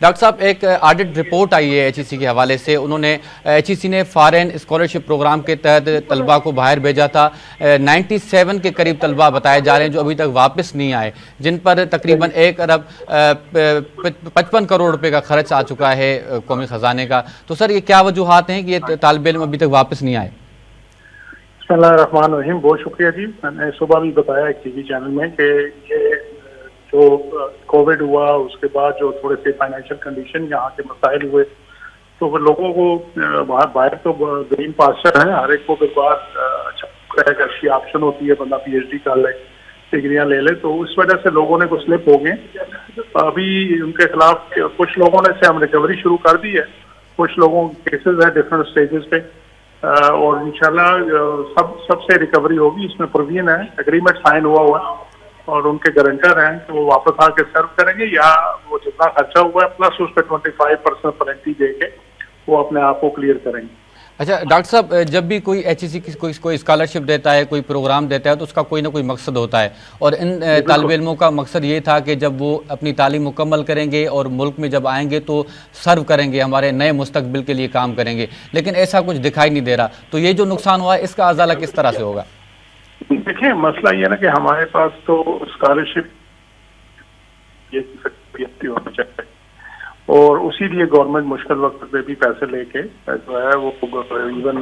Doctor صاحب ایک audit report آئی ہے ایچ ای سی کے حوالے سے. انہوں نے ایچ ای سی نے فارن اسکالرشپ پروگرام کے تحت طلباء کو باہر بھیجا تھا. 97 کے قریب طلباء بتائے جا رہے ہیں جو ابھی تک واپس نہیں آئے، جن پر تقریباً 1 ارب 55 کروڑ روپے کا خرچ آ چکا ہے قومی خزانے کا. تو سر یہ کیا وجوہات ہیں کہ یہ طالب علم ابھی تک واپس نہیں آئے؟ بسم اللہ الرحمن الرحیم. بہت شکریہ جی. میں نے صبح بھی بتایا ایک ٹی وی چینل میں کہ یہ جو کووڈ ہوا اس کے بعد جو تھوڑے سے فائنینشیل کنڈیشن یہاں کے مسائل ہوئے تو وہ لوگوں کو باہر تو گرین پاسچر ہے، ہر ایک کو اچھا اچھی آپشن ہوتی ہے، بندہ پی ایچ ڈی کر لے، ڈگریاں لے لے، تو اس وجہ سے لوگوں نے کچھ سلپ ہو گئے. ابھی ان کے خلاف کچھ لوگوں نے سے ہم ریکوری شروع کر دی ہے، کچھ لوگوں کے کیسز ہیں ڈفرینٹ اسٹیجز پہ، اور انشاءاللہ سب سے ریکوری ہوگی. اس میں پروویژن ہے، اگریمنٹ سائن ہوا اور ان کے گارنٹر ہیں کہ وہ واپس آ کے سرو کریں گے، یا وہ جتنا خرچہ ہوا ہے پلس اس پہ 25% پینلٹی دے کے وہ اپنے آپ کو کلیئر کریں گے. اچھا ڈاکٹر صاحب، جب بھی کوئی ایچ ای سی کوئی اسکالرشپ دیتا ہے، کوئی پروگرام دیتا ہے تو اس کا کوئی نہ کوئی مقصد ہوتا ہے، اور ان طالب علموں کا مقصد یہ تھا کہ جب وہ اپنی تعلیم مکمل کریں گے اور ملک میں جب آئیں گے تو سرو کریں گے، ہمارے نئے مستقبل کے لیے کام کریں گے، لیکن ایسا کچھ دکھائی نہیں دے رہا. تو یہ جو نقصان ہوا ہے اس کا ازالہ کس طرح سے ہوگا؟ دیکھیں مسئلہ یہ نا کہ ہمارے پاس تو اسکالرشپ یہ ہونا چاہیے، اور اسی لیے گورنمنٹ مشکل وقت پہ بھی پیسے لے کے جو ہے وہ ایون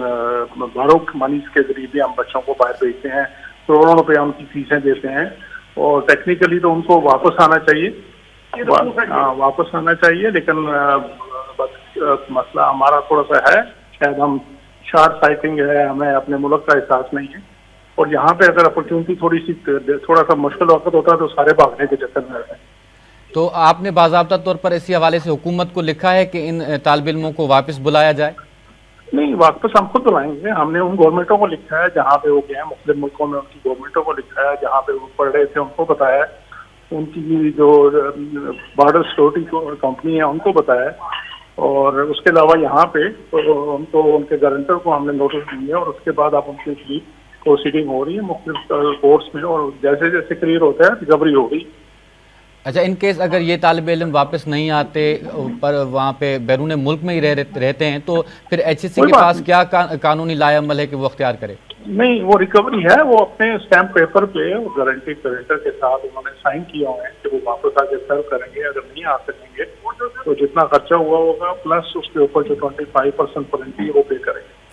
بارو منیز کے ذریعے بھی ہم بچوں کو باہر بھیجتے ہیں، کروڑوں روپے ان کی فیسیں دیتے ہیں، اور ٹیکنیکلی تو ان کو واپس آنا چاہیے، واپس آنا چاہیے، لیکن مسئلہ ہمارا تھوڑا سا ہے، شاید ہم شارٹ سائٹنگ ہے، ہمیں اپنے ملک کا احساس نہیں ہے، اور یہاں پہ اگر اپرچونٹی تھوڑا سا مشکل وقت ہوتا ہے تو سارے بھاگنے کے چکر میں رہتے ہیں. تو آپ نے باضابطہ طور پر اسی حوالے سے حکومت کو لکھا ہے کہ ان طالب علموں کو واپس بلایا جائے؟ نہیں، واپس ہم خود بلائیں گے. ہم نے ان گورنمنٹوں کو لکھا ہے جہاں پہ وہ گئے ہیں، مختلف ملکوں میں ان کی گورنمنٹوں کو لکھا ہے، جہاں پہ وہ پڑھ رہے تھے ان کو بتایا ہے، ان کی جو بارڈر سیکورٹی کمپنی ہے ان کو بتایا ہے، اور اس کے علاوہ یہاں پہ ان کو ان کے گارنٹر کو ہم نے نوٹس دیے، اور اس کے بعد آپ ان کی پروسیڈنگ ہو رہی ہے مختلف کورٹس میں، اور جیسے جیسے کلیئر ہوتا ہے ریکوری ہو گئی. اچھا، ان کیس اگر یہ طالب علم واپس نہیں آتے پر وہاں پہ بیرون ملک میں ہی رہتے ہیں تو پھر ایچ ای سی کے پاس کیا قانونی لائے عمل ہے کہ وہ اختیار کرے؟ نہیں، وہ ریکوری ہے، وہ اپنے اسٹیمپ پیپر پہ گارنٹی گارنٹر کے ساتھ انہوں نے سائن کیا ہوئے ہیں کہ وہ واپس آ کے سرو کریں گے. اگر نہیں آ سکیں گے تو جتنا خرچہ ہوا ہوگا پلس اس کے اوپر جو 25% پینلٹی وہ پے کریں گے.